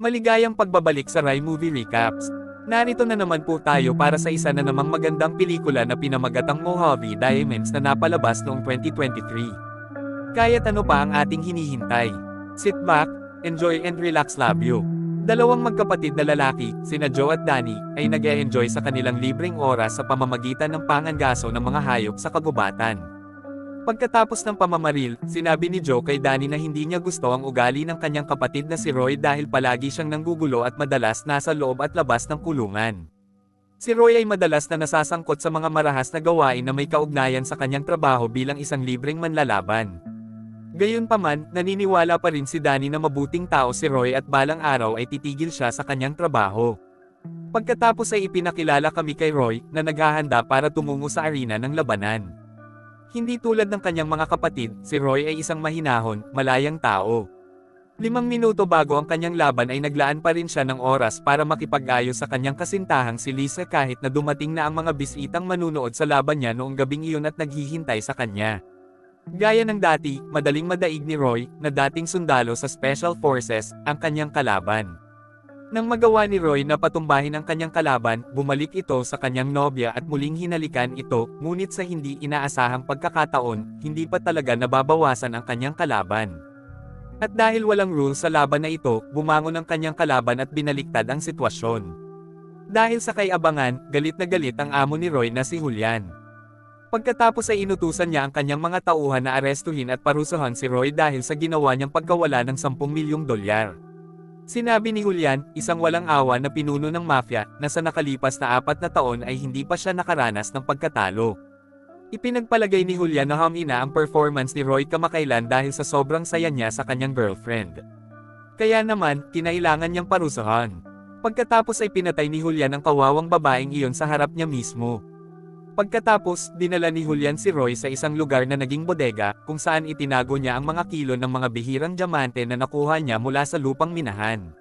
Maligayang pagbabalik sa Rai Movie Recaps. Narito na naman po tayo para sa isa na namang magandang pelikula na pinamagatang Mojave Diamonds na napalabas noong 2023. Kaya't ano pa ang ating hinihintay? Sit back, enjoy and relax, love you. Dalawang magkapatid na lalaki, sina Joe at Danny, ay nag-e-enjoy sa kanilang libreng oras sa pamamagitan ng pangangaso ng mga hayop sa kagubatan. Pagkatapos ng pamamaril, sinabi ni Joe kay Danny na hindi niya gusto ang ugali ng kanyang kapatid na si Roy dahil palagi siyang nanggugulo at madalas nasa loob at labas ng kulungan. Si Roy ay madalas na nasasangkot sa mga marahas na gawain na may kaugnayan sa kanyang trabaho bilang isang libreng manlalaban. Gayunpaman, naniniwala pa rin si Danny na mabuting tao si Roy at balang araw ay titigil siya sa kanyang trabaho. Pagkatapos ay ipinakilala kami kay Roy na naghahanda para tumungo sa arena ng labanan. Hindi tulad ng kanyang mga kapatid, si Roy ay isang mahinahon, malayang tao. 5 minuto bago ang kanyang laban ay naglaan pa rin siya ng oras para makipag-ayos sa kanyang kasintahang si Lisa kahit na dumating na ang mga bisitang manunood sa laban niya noong gabing iyon at naghihintay sa kanya. Gaya ng dati, madaling madaig ni Roy, na dating sundalo sa Special Forces, ang kanyang kalaban. Nang magawa ni Roy na patumbahin ang kanyang kalaban, bumalik ito sa kanyang nobya at muling hinalikan ito, ngunit sa hindi inaasahang pagkakataon, hindi pa talaga nababawasan ang kanyang kalaban. At dahil walang rules sa laban na ito, bumangon ang kanyang kalaban at binaliktad ang sitwasyon. Dahil sa kay-abangan, galit na galit ang amo ni Roy na si Julian. Pagkatapos ay inutusan niya ang kanyang mga tauhan na arestuhin at parusahan si Roy dahil sa ginawa niyang pagkawala ng $10 milyong. Sinabi ni Julian, isang walang awa na pinuno ng mafia, na sa nakalipas na 4 na taon ay hindi pa siya nakaranas ng pagkatalo. Ipinagpalagay ni Julian na humina ang performance ni Roy kamakailan dahil sa sobrang saya niya sa kanyang girlfriend. Kaya naman, kinailangan niyang parusahan. Pagkatapos ay pinatay ni Julian ang kawawang babaeng iyon sa harap niya mismo. Pagkatapos, dinala ni Julian si Roy sa isang lugar na naging bodega, kung saan itinago niya ang mga kilo ng mga bihirang diamante na nakuha niya mula sa lupang minahan.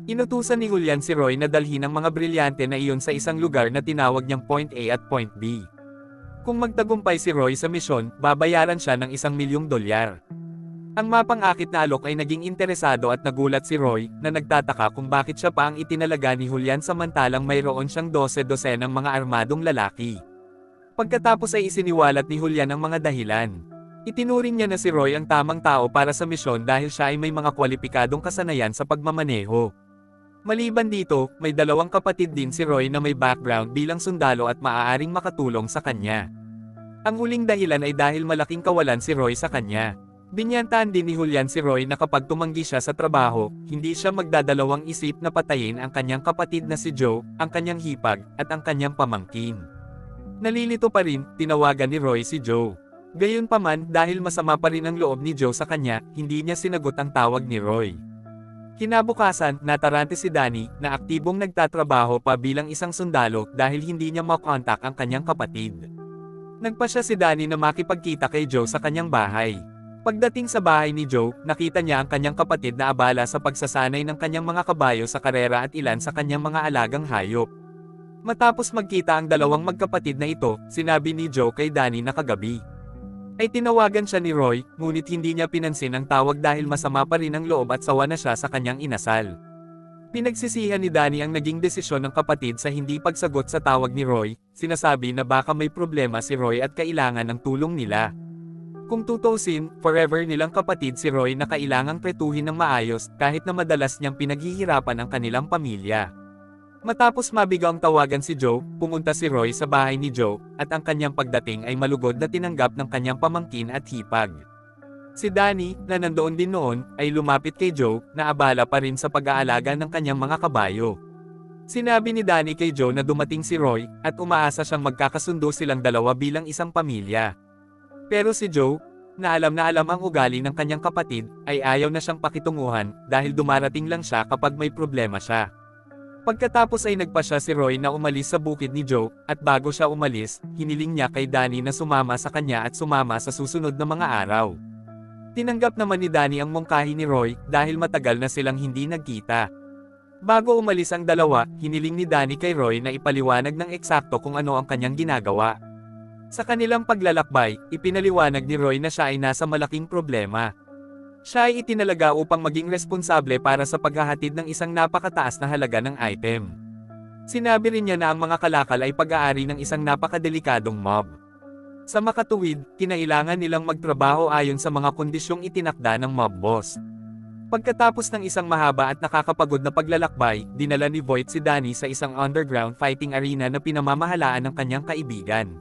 Inutusan ni Julian si Roy na dalhin ang mga brilyante na iyon sa isang lugar na tinawag niyang Point A at Point B. Kung magtagumpay si Roy sa misyon, babayaran siya ng $1 milyong. Ang mapang-akit na alok ay naging interesado at nagulat si Roy, na nagtataka kung bakit siya pa ang itinalaga ni Julian samantalang mayroon siyang 12 ng mga armadong lalaki. Pagkatapos ay isiniwalat ni Julian ang mga dahilan. Itinuring niya na si Roy ang tamang tao para sa misyon dahil siya ay may mga kwalipikadong kasanayan sa pagmamaneho. Maliban dito, may 2 kapatid din si Roy na may background bilang sundalo at maaaring makatulong sa kanya. Ang huling dahilan ay dahil malaking kawalan si Roy sa kanya. Binyantaan din ni Julian si Roy na kapag tumanggi siya sa trabaho, hindi siya magdadalawang isip na patayin ang kanyang kapatid na si Joe, ang kanyang hipag, at ang kanyang pamangkin. Nalilito pa rin, tinawagan ni Roy si Joe. Gayunpaman, dahil masama pa rin ang loob ni Joe sa kanya, hindi niya sinagot ang tawag ni Roy. Kinabukasan, natarante si Danny, na aktibong nagtatrabaho pa bilang isang sundalo dahil hindi niya makontak ang kanyang kapatid. Nagpasya si Danny na makipagkita kay Joe sa kanyang bahay. Pagdating sa bahay ni Joe, nakita niya ang kanyang kapatid na abala sa pagsasanay ng kanyang mga kabayo sa karera at ilan sa kanyang mga alagang hayop. Matapos magkita ang 2 magkapatid na ito, sinabi ni Joe kay Danny na kagabi ay tinawagan siya ni Roy, ngunit hindi niya pinansin ang tawag dahil masama pa rin ang loob at sawa na siya sa kanyang inasal. Pinagsisihan ni Danny ang naging desisyon ng kapatid sa hindi pagsagot sa tawag ni Roy, sinasabi na baka may problema si Roy at kailangan ng tulong nila. Kung tutusin, forever nilang kapatid si Roy na kailangang tretuhin ng maayos, kahit na madalas niyang pinaghihirapan ang kanilang pamilya. Matapos mabigaw ang tawagan si Joe, pumunta si Roy sa bahay ni Joe, at ang kanyang pagdating ay malugod na tinanggap ng kanyang pamangkin at hipag. Si Danny, na nandoon din noon, ay lumapit kay Joe, na abala pa rin sa pag-aalaga ng kanyang mga kabayo. Sinabi ni Danny kay Joe na dumating si Roy, at umaasa siyang magkakasundo silang dalawa bilang isang pamilya. Pero si Joe, na alam ang ugali ng kanyang kapatid, ay ayaw na siyang pakitunguhan, dahil dumarating lang siya kapag may problema siya. Pagkatapos ay nagpasya si Roy na umalis sa bukid ni Joe, at bago siya umalis, hiniling niya kay Danny na sumama sa kanya at sumama sa susunod na mga araw. Tinanggap naman ni Danny ang mungkahi ni Roy, dahil matagal na silang hindi nagkita. Bago umalis ang dalawa, hiniling ni Danny kay Roy na ipaliwanag ng eksakto kung ano ang kanyang ginagawa. Sa kanilang paglalakbay, ipinaliwanag ni Roy na siya ay nasa malaking problema. Siya ay itinalaga upang maging responsable para sa paghahatid ng isang napakataas na halaga ng item. Sinabi rin niya na ang mga kalakal ay pag-aari ng isang napakadelikadong mob. Sa makatuwid, kinailangan nilang magtrabaho ayon sa mga kondisyong itinakda ng mob boss. Pagkatapos ng isang mahaba at nakakapagod na paglalakbay, dinala ni Voight si Danny sa isang underground fighting arena na pinamamahalaan ng kanyang kaibigan.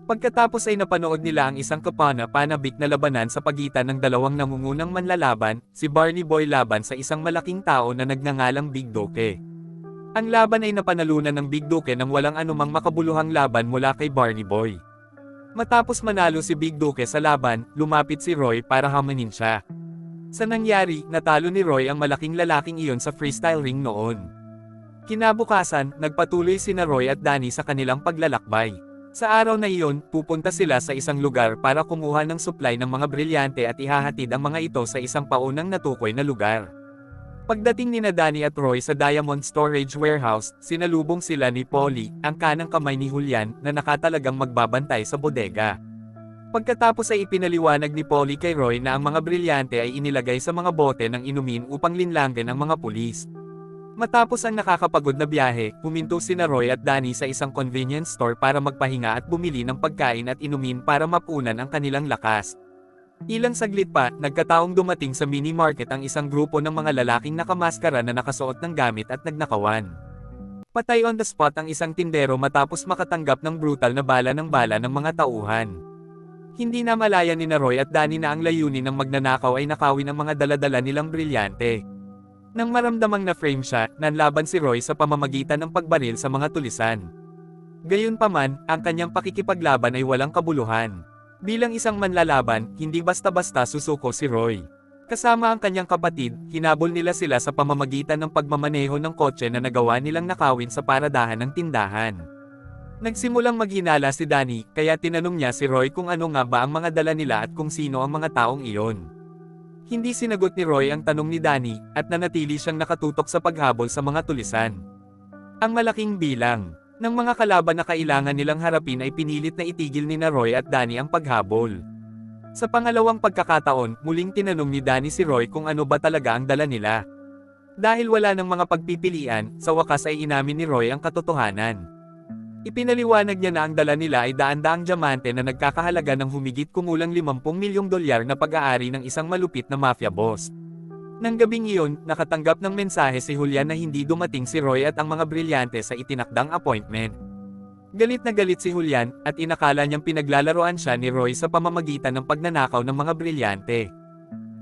Pagkatapos ay napanood nila ang isang kapana-panabik na labanan sa pagitan ng dalawang nangungunang manlalaban, si Barney Boy laban sa isang malaking tao na nagngangalang Big Doke. Ang laban ay napanalunan ng Big Doke nang walang anumang makabuluhang laban mula kay Barney Boy. Matapos manalo si Big Doke sa laban, lumapit si Roy para hamanin siya. Sa nangyari, natalo ni Roy ang malaking lalaking iyon sa freestyle ring noon. Kinabukasan, nagpatuloy sina Roy at Danny sa kanilang paglalakbay. Sa araw na iyon, pupunta sila sa isang lugar para kumuha ng supply ng mga brilyante at ihahatid ang mga ito sa isang paunang natukoy na lugar. Pagdating nina Danny at Roy sa Diamond Storage Warehouse, sinalubong sila ni Polly, ang kanang kamay ni Julian, na nakatalagang magbabantay sa bodega. Pagkatapos ay ipinaliwanag ni Polly kay Roy na ang mga brilyante ay inilagay sa mga bote ng inumin upang linlangin ang mga pulis. Matapos ang nakakapagod na biyahe, huminto sina Roy at Danny sa isang convenience store para magpahinga at bumili ng pagkain at inumin para mapunan ang kanilang lakas. Ilang saglit pa, nagkataong dumating sa mini market ang isang grupo ng mga lalaking nakamaskara na nakasuot ng gamit at nagnakawan. Patay on the spot ang isang tindero matapos makatanggap ng brutal na bala ng mga tauhan. Hindi na malaya ni Roy at Danny na ang layunin ng magnanakaw ay nakawin ang mga daladala nilang brilyante. Nang maramdamang na-frame siya, nanlaban si Roy sa pamamagitan ng pagbaril sa mga tulisan. Gayunpaman, ang kanyang pakikipaglaban ay walang kabuluhan. Bilang isang manlalaban, hindi basta-basta susuko si Roy. Kasama ang kanyang kapatid, hinabol nila sila sa pamamagitan ng pagmamaneho ng kotse na nagawa nilang nakawin sa paradahan ng tindahan. Nagsimulang maghinala si Danny, kaya tinanong niya si Roy kung ano nga ba ang mga dala nila at kung sino ang mga taong iyon. Hindi sinagot ni Roy ang tanong ni Danny, at nanatili siyang nakatutok sa paghabol sa mga tulisan. Ang malaking bilang ng mga kalaban na kailangan nilang harapin ay pinilit na itigil ni Roy at Danny ang paghabol. Sa pangalawang pagkakataon, muling tinanong ni Danny si Roy kung ano ba talaga ang dala nila. Dahil wala ng mga pagpipilian, sa wakas ay inamin ni Roy ang katotohanan. Ipinaliwanag niya na ang dala nila ay daan-daang diamante na nagkakahalaga ng humigit kumulang 50 milyong dolyar na pag-aari ng isang malupit na mafia boss. Nang gabing iyon, nakatanggap ng mensahe si Julian na hindi dumating si Roy at ang mga brilyante sa itinakdang appointment. Galit na galit si Julian, at inakala niyang pinaglalaroan siya ni Roy sa pamamagitan ng pagnanakaw ng mga brilyante.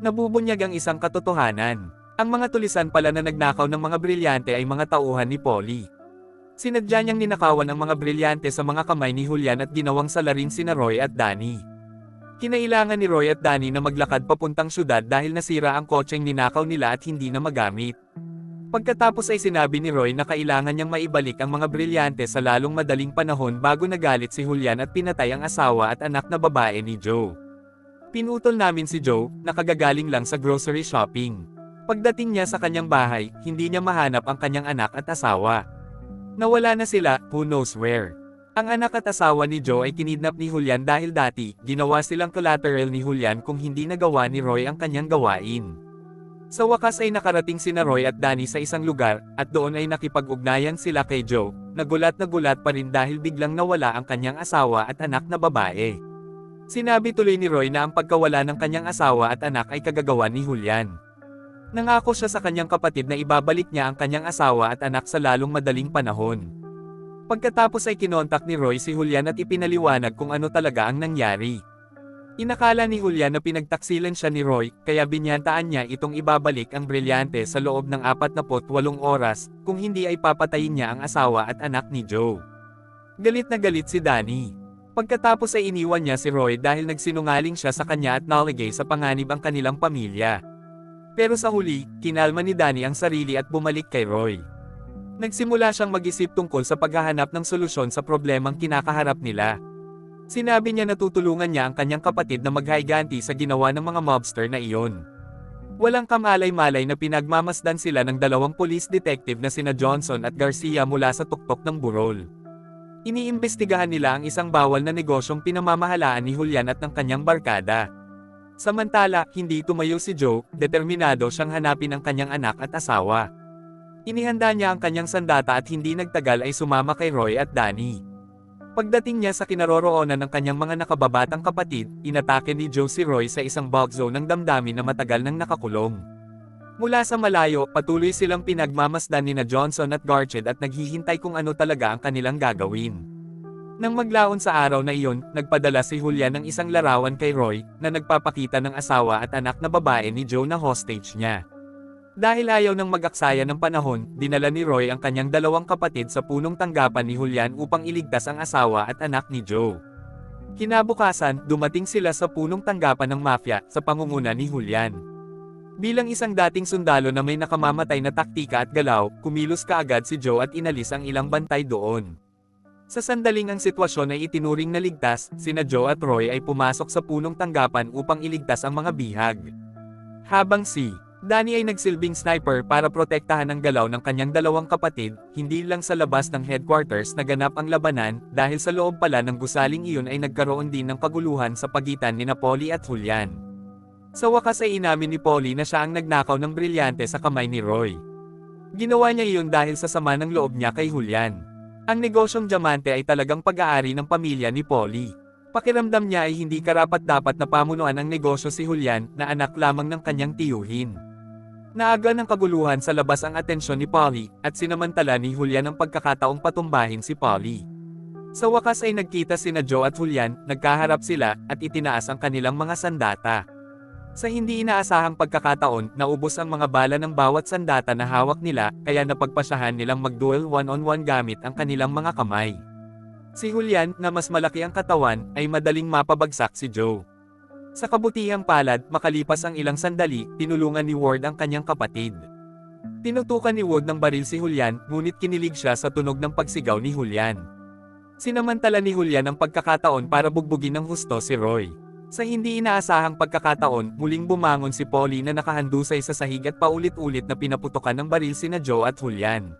Nabubunyag ang isang katotohanan. Ang mga tulisan pala na nagnakaw ng mga brilyante ay mga tauhan ni Polly. Sinadya niyang ninakawan ang mga brilyante sa mga kamay ni Julian at ginawang salarin sina Roy at Danny. Kinailangan ni Roy at Danny na maglakad papuntang syudad dahil nasira ang kotseng ninakaw nila at hindi na magamit. Pagkatapos ay sinabi ni Roy na kailangan niyang maibalik ang mga brilyante sa lalong madaling panahon bago nagalit si Julian at pinatay ang asawa at anak na babae ni Joe. Pinutol namin si Joe, nakagagaling lang sa grocery shopping. Pagdating niya sa kanyang bahay, hindi niya mahanap ang kanyang anak at asawa. Nawala na sila, who knows where. Ang anak at asawa ni Joe ay kinidnap ni Julian dahil dati, ginawa silang collateral ni Julian kung hindi nagawa ni Roy ang kanyang gawain. Sa wakas ay nakarating sina Roy at Danny sa isang lugar, at doon ay nakipag-ugnayan sila kay Joe. Nagulat pa rin dahil biglang nawala ang kanyang asawa at anak na babae. Sinabi tuloy ni Roy na ang pagkawala ng kanyang asawa at anak ay kagagawa ni Julian. Nangako siya sa kanyang kapatid na ibabalik niya ang kanyang asawa at anak sa lalong madaling panahon. Pagkatapos ay kinontak ni Roy si Julian at ipinaliwanag kung ano talaga ang nangyari. Inakala ni Julian na pinagtaksilan siya ni Roy, kaya binyantaan niya itong ibabalik ang brilyante sa loob ng 48 oras, kung hindi ay papatayin niya ang asawa at anak ni Joe. Galit na galit si Danny. Pagkatapos ay iniwan niya si Roy dahil nagsinungaling siya sa kanya at naligay sa panganib ang kanilang pamilya. Pero sa huli, kinalma ni Danny ang sarili at bumalik kay Roy. Nagsimula siyang mag-isip tungkol sa paghahanap ng solusyon sa problemang kinakaharap nila. Sinabi niya na tutulungan niya ang kanyang kapatid na maghayganti sa ginawa ng mga mobster na iyon. Walang kamalay-malay na pinagmamasdan sila ng dalawang police detective na sina Johnson at Garcia mula sa tuktok ng burol. Iniimbestigahan nila ang isang bawal na negosyong pinamamahalaan ni Julian at ng kanyang barkada. Samantala, hindi tumayo si Joe, determinado siyang hanapin ang kanyang anak at asawa. Inihanda niya ang kanyang sandata at hindi nagtagal ay sumama kay Roy at Danny. Pagdating niya sa kinaroroonan ng kanyang mga nakababatang kapatid, inatake ni Joe si Roy sa isang bug zone ng damdamin na matagal nang nakakulong. Mula sa malayo, patuloy silang pinagmamasdan ni Johnson at Garchet at naghihintay kung ano talaga ang kanilang gagawin. Nang maglaon sa araw na iyon, nagpadala si Julian ng isang larawan kay Roy, na nagpapakita ng asawa at anak na babae ni Joe na hostage niya. Dahil ayaw ng mag-aksaya ng panahon, dinala ni Roy ang kanyang dalawang kapatid sa punong tanggapan ni Julian upang iligtas ang asawa at anak ni Joe. Kinabukasan, dumating sila sa punong tanggapan ng mafia, sa pangunguna ni Julian. Bilang isang dating sundalo na may nakamamatay na taktika at galaw, kumilos kaagad si Joe at inalis ang ilang bantay doon. Sa sandaling ang sitwasyon ay itinuring na ligtas, sina Joe at Roy ay pumasok sa punong tanggapan upang iligtas ang mga bihag. Habang si Danny ay nagsilbing sniper para protektahan ang galaw ng kanyang dalawang kapatid, hindi lang sa labas ng headquarters naganap ang labanan, dahil sa loob pala ng gusaling iyon ay nagkaroon din ng kaguluhan sa pagitan ni Polly at Julian. Sa wakas ay inamin ni Polly na siya ang nagnakaw ng brilyante sa kamay ni Roy. Ginawa niya iyon dahil sa sama ng loob niya kay Julian. Ang negosyong diamante ay talagang pag-aari ng pamilya ni Polly. Pakiramdam niya ay hindi karapat-dapat na pamunuan ang negosyo si Julian, na anak lamang ng kanyang tiyuhin. Naaga ng kaguluhan sa labas ang atensyon ni Polly, at sinamantala ni Julian ang pagkakataong patumbahin si Polly. Sa wakas ay nagkita sina Joe at Julian, nagkaharap sila, at itinaas ang kanilang mga sandata. Sa hindi inaasahang pagkakataon, naubos ang mga bala ng bawat sandata na hawak nila, kaya napagpasyahan nilang mag-duel one-on-one gamit ang kanilang mga kamay. Si Julian, na mas malaki ang katawan, ay madaling mapabagsak si Joe. Sa kabutihang palad, makalipas ang ilang sandali, tinulungan ni Ward ang kanyang kapatid. Tinutukan ni Wood ng baril si Julian, ngunit kinilig siya sa tunog ng pagsigaw ni Julian. Sinamantala ni Julian ang pagkakataon para bugbugin ng husto si Roy. Sa hindi inaasahang pagkakataon, muling bumangon si Polly na nakahandusay sa sahig at paulit-ulit na pinaputokan ng baril sina Joe at Julian.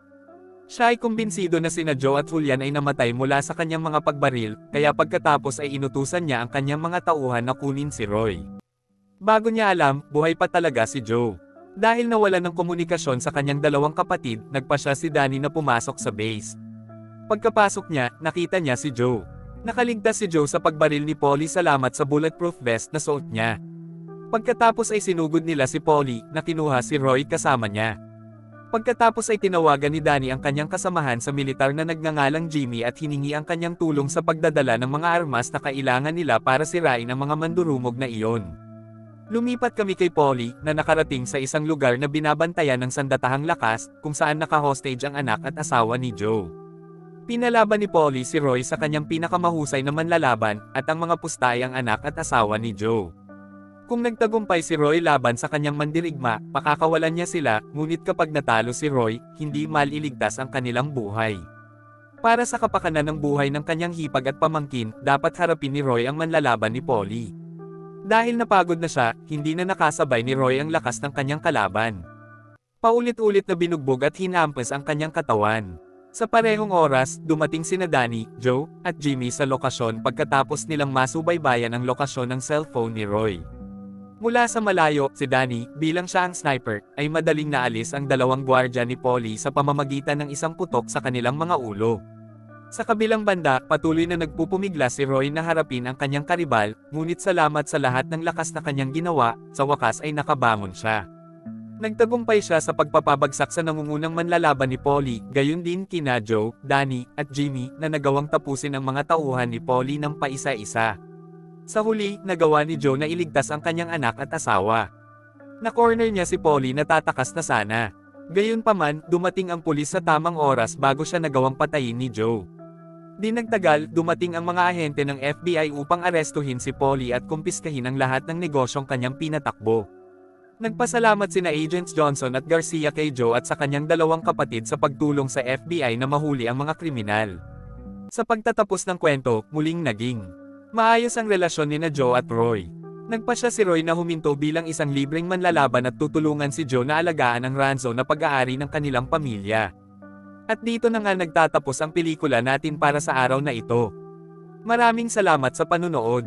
Siya ay kumbinsido na sina Joe at Julian ay namatay mula sa kanyang mga pagbaril, kaya pagkatapos ay inutusan niya ang kanyang mga tauhan na kunin si Roy. Bago niya alam, buhay pa talaga si Joe. Dahil nawalan ng komunikasyon sa kanyang dalawang kapatid, nagpasya si Danny na pumasok sa base. Pagkapasok niya, nakita niya si Joe. Nakaligtas si Joe sa pagbaril ni Polly salamat sa bulletproof vest na suot niya. Pagkatapos ay sinugod nila si Polly, na kinuha si Roy kasama niya. Pagkatapos ay tinawagan ni Danny ang kanyang kasamahan sa militar na nagngangalang Jimmy at hiningi ang kanyang tulong sa pagdadala ng mga armas na kailangan nila para sirain ang mga mandurumog na iyon. Lumipat kami kay Polly, na nakarating sa isang lugar na binabantayan ng sandatahang lakas, kung saan naka-hostage ang anak at asawa ni Joe. Pinalaban ni Polly si Roy sa kanyang pinakamahusay na manlalaban, at ang mga pusta ay ang anak at asawa ni Joe. Kung nagtagumpay si Roy laban sa kanyang mandirigma, pakakawalan niya sila, ngunit kapag natalo si Roy, hindi maliligtas ang kanilang buhay. Para sa kapakanan ng buhay ng kanyang hipag at pamangkin, dapat harapin ni Roy ang manlalaban ni Polly. Dahil napagod na siya, hindi na nakasabay ni Roy ang lakas ng kanyang kalaban. Paulit-ulit na binugbog at hinampas ang kanyang katawan. Sa parehong oras, dumating sina Danny, Joe, at Jimmy sa lokasyon pagkatapos nilang masubaybayan ang lokasyon ng cellphone ni Roy. Mula sa malayo, si Danny, bilang siya ang sniper, ay madaling naalis ang dalawang gwardya ni Polly sa pamamagitan ng isang putok sa kanilang mga ulo. Sa kabilang banda, patuloy na nagpupumigla si Roy na harapin ang kanyang karibal, ngunit salamat sa lahat ng lakas na kanyang ginawa, sa wakas ay nakabangon siya. Nagtagumpay siya sa pagpapabagsak sa nangungunang manlalaban ni Polly, gayon din kina Joe, Danny, at Jimmy, na nagawang tapusin ang mga tauhan ni Polly ng paisa-isa. Sa huli, nagawa ni Joe na iligtas ang kanyang anak at asawa. Na-corner niya si Polly na tatakas na sana. Gayunpaman, dumating ang pulis sa tamang oras bago siya nagawang patayin ni Joe. Di nagtagal, dumating ang mga ahente ng FBI upang arestuhin si Polly at kumpiskahin ang lahat ng negosyong kanyang pinatakbo. Nagpasalamat sina Agents Johnson at Garcia kay Joe at sa kanyang dalawang kapatid sa pagtulong sa FBI na mahuli ang mga kriminal. Sa pagtatapos ng kwento, muling naging maayos ang relasyon ni Joe at Roy. Nagpasya si Roy na huminto bilang isang libreng manlalaban at tutulungan si Joe na alagaan ang ranso na pag-aari ng kanilang pamilya. At dito na nga nagtatapos ang pelikula natin para sa araw na ito. Maraming salamat sa panunood.